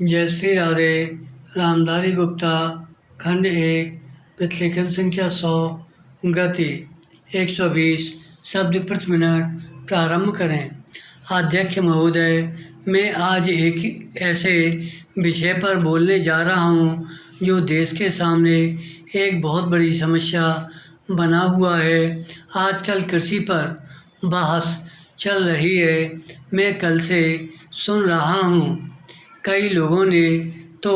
जय श्री राधे। रामधारी गुप्ता, खंड 1, प्रतिलेखन संख्या 100, गति 120 शब्द प्रति मिनट। प्रारंभ करें। अध्यक्ष महोदय, मैं आज एक ऐसे विषय पर बोलने जा रहा हूँ जो देश के सामने एक बहुत बड़ी समस्या बना हुआ है। आजकल कृषि पर बहस चल रही है। मैं कल से सुन रहा हूँ कई लोगों ने तो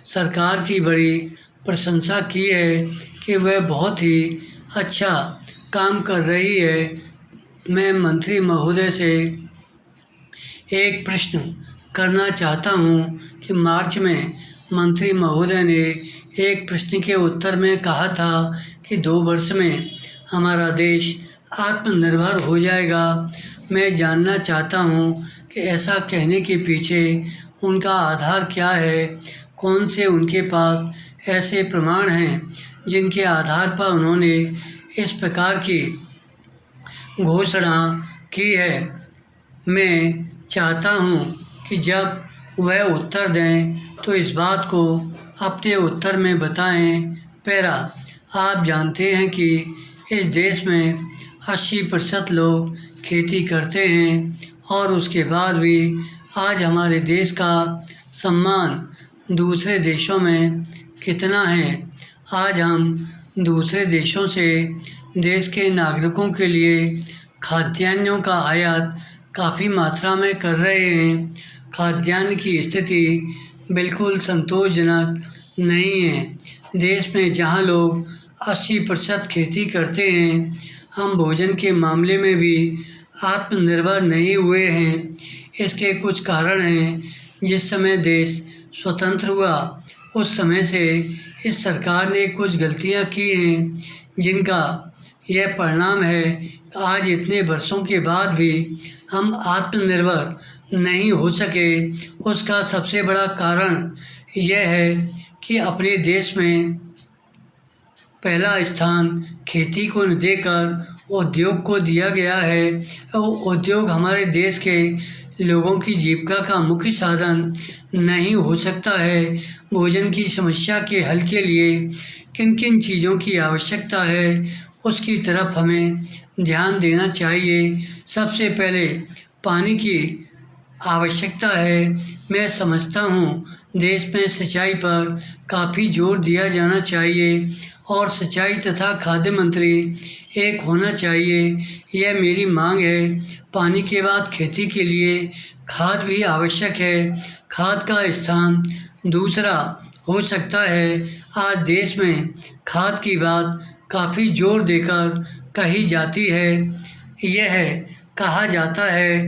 सरकार की बड़ी प्रशंसा की है कि वह बहुत ही अच्छा काम कर रही है। मैं मंत्री महोदय से एक प्रश्न करना चाहता हूँ कि मार्च में मंत्री महोदय ने एक प्रश्न के उत्तर में कहा था कि 2 वर्ष में हमारा देश आत्मनिर्भर हो जाएगा। मैं जानना चाहता हूँ कि ऐसा कहने के पीछे उनका आधार क्या है। कौन से उनके पास ऐसे प्रमाण हैं जिनके आधार पर उन्होंने इस प्रकार की घोषणा की है। मैं चाहता हूँ कि जब वह उत्तर दें तो इस बात को अपने उत्तर में बताएं। पैरा, आप जानते हैं कि इस देश में 80% लोग खेती करते हैं और उसके बाद भी आज हमारे देश का सम्मान दूसरे देशों में कितना है। आज हम दूसरे देशों से देश के नागरिकों के लिए खाद्यान्नों का आयात काफ़ी मात्रा में कर रहे हैं। खाद्यान्न की स्थिति बिल्कुल संतोषजनक नहीं है। देश में जहां लोग 80% खेती करते हैं, हम भोजन के मामले में भी आत्मनिर्भर नहीं हुए हैं। इसके कुछ कारण हैं। जिस समय देश स्वतंत्र हुआ उस समय से इस सरकार ने कुछ गलतियां की हैं जिनका यह परिणाम है कि आज इतने वर्षों के बाद भी हम आत्मनिर्भर नहीं हो सके। उसका सबसे बड़ा कारण यह है कि अपने देश में पहला स्थान खेती को देकर उद्योग को दिया गया है। उद्योग हमारे देश के लोगों की जीविका का मुख्य साधन नहीं हो सकता है। भोजन की समस्या के हल के लिए किन किन चीज़ों की आवश्यकता है उसकी तरफ हमें ध्यान देना चाहिए। सबसे पहले पानी की आवश्यकता है। मैं समझता हूँ देश में सिंचाई पर काफ़ी जोर दिया जाना चाहिए और सिंचाई तथा खाद्य मंत्री एक होना चाहिए। यह मेरी मांग है। पानी के बाद खेती के लिए खाद भी आवश्यक है। खाद का स्थान दूसरा हो सकता है। आज देश में खाद की बात काफ़ी जोर देकर कही जाती है। यह कहा जाता है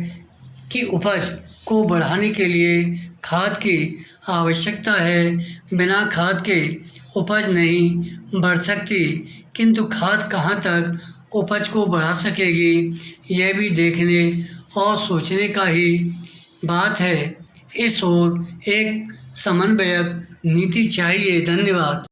कि उपज को बढ़ाने के लिए खाद की आवश्यकता है। बिना खाद के उपज नहीं बढ़ सकती, किंतु खाद कहाँ तक उपज को बढ़ा सकेगी, यह भी देखने और सोचने का ही बात है। इस ओर एक समन्वयक नीति चाहिए। धन्यवाद।